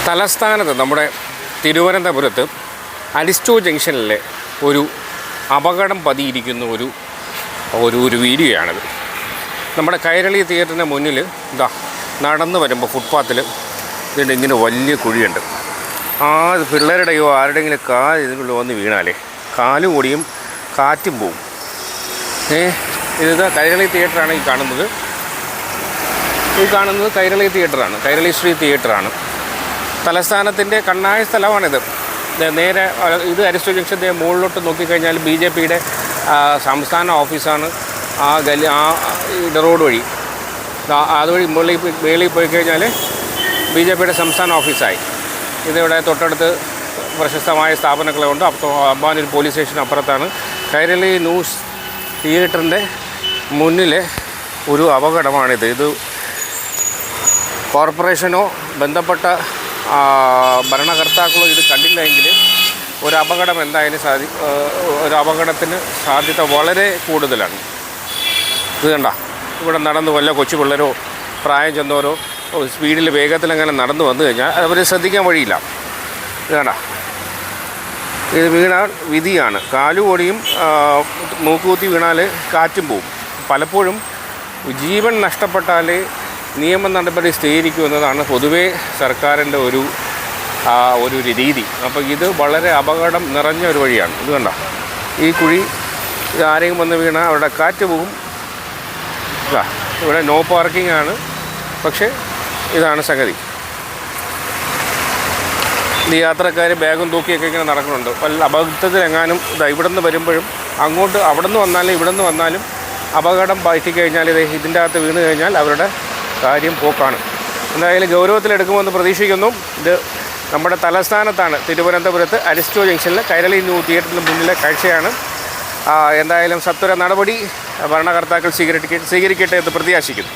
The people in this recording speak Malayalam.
തലസ്ഥാനത്ത് നമ്മുടെ തിരുവനന്തപുരത്ത് അരിസ്റ്റോ ജംഗ്ഷനിലെ ഒരു അപകടം പതിയിരിക്കുന്ന ഒരു വീഡിയോയാണിത്. നമ്മുടെ കൈരളി തിയേറ്ററിന് മുന്നിൽ നടന്നു വരുമ്പോൾ ഫുട്പാത്തിൽ ഇങ്ങനെ വലിയ കുഴിയുണ്ട്. ആ പിള്ളേരുടെയോ ആരുടെയെങ്കിലും ഇതിനുള്ളിൽ വന്ന് വീണാലേ കാലും ഓടിയും കാറ്റും പോവും. ഇത് കൈരളി തിയേറ്ററാണ് ഈ കാണുന്നത് കൈരളി തിയേറ്ററാണ്, കൈരളി ശ്രീ തിയേറ്ററാണ്. തലസ്ഥാനത്തിൻ്റെ കണ്ണായ സ്ഥലമാണിത്. നേരെ ഇത് അരിസ്റ്റോ ജംഗ്ഷൻ്റെ മുകളിലോട്ട് നോക്കിക്കഴിഞ്ഞാൽ BJPയുടെ സംസ്ഥാന ഓഫീസാണ്. ആ റോഡ് വഴി അതുവഴി മേളിൽ പോയി കഴിഞ്ഞാൽ BJPയുടെ സംസ്ഥാന ഓഫീസായി. ഇതിവിടെ തൊട്ടടുത്ത് പ്രശസ്തമായ സ്ഥാപനങ്ങളുണ്ട്. അമ്പാനൂർ പോലീസ് സ്റ്റേഷൻ അപ്പുറത്താണ്. കൈരളി ന്യൂസ് തിയേറ്ററിൻ്റെ മുന്നിലെ ഒരു അപകടമാണിത്. ഇത് കോർപ്പറേഷനോ ബന്ധപ്പെട്ട ഭരണകർത്താക്കളോ ഇത് കണ്ടില്ല എങ്കിൽ ഒരു അപകടം എന്തായാലും ഒരു അപകടത്തിന് സാധ്യത വളരെ കൂടുതലാണ്. ഇത് കണ്ട, ഇവിടെ നടന്നു വല്ല കൊച്ചു പിള്ളേരോ പ്രായം ചെന്നവരോ സ്പീഡിൽ വേഗത്തിലങ്ങനെ നടന്നു വന്നു കഴിഞ്ഞാൽ അവർ ശ്രദ്ധിക്കാൻ വഴിയില്ല. ഇത് കണ്ട, ഇത് വീണാൽ വിധിയാണ്. കാലുകൊടിയും മൂക്കുകുത്തി വീണാൽ കാറ്റും പോവും. പലപ്പോഴും ജീവൻ നഷ്ടപ്പെട്ടാൽ നിയമ നടപടി സ്വീകരിക്കുമെന്നതാണ് പൊതുവേ സർക്കാരിൻ്റെ ഒരു രീതി. അപ്പോൾ ഇത് വളരെ അപകടം നിറഞ്ഞ ഒരു വഴിയാണ്. ഇത് കണ്ട, ഈ കുഴി ആരെങ്കിലും വന്ന് വീണാൽ അവിടെ കാറ്റ് പോകും. ഇവിടെ നോ പാർക്കിംഗ് ആണ്. പക്ഷേ ഇതാണ് സംഗതി. ഈ യാത്രക്കാർ ബാഗും തൂക്കിയൊക്കെ ഇങ്ങനെ നടക്കുന്നുണ്ട്. വല്ല അബദ്ധത്തിലെങ്ങാനും ഇവിടെ നിന്ന് വരുമ്പോഴും അവിടെ നിന്ന് വന്നാലും ഇവിടെ നിന്ന് വന്നാലും അപകടം പറ്റിക്കഴിഞ്ഞാൽ ഇതിൻ്റെ അകത്ത് വീണ് കഴിഞ്ഞാൽ അവരുടെ കാര്യം പോക്കാണ്. എന്തായാലും ഗൗരവത്തിലെടുക്കുമെന്ന് പ്രതീക്ഷിക്കുന്നു. ഇത് നമ്മുടെ തലസ്ഥാനത്താണ്, തിരുവനന്തപുരത്ത് അരിസ്റ്റോ ജംഗ്ഷനിലെ കൈരളി ന്യൂ തിയേറ്ററിന് മുന്നിലെ കാഴ്ചയാണ്. എന്തായാലും സത്വര നടപടി ഭരണകർത്താക്കൾ സ്വീകരിക്കട്ടെ എന്ന് പ്രത്യാശിക്കുന്നു.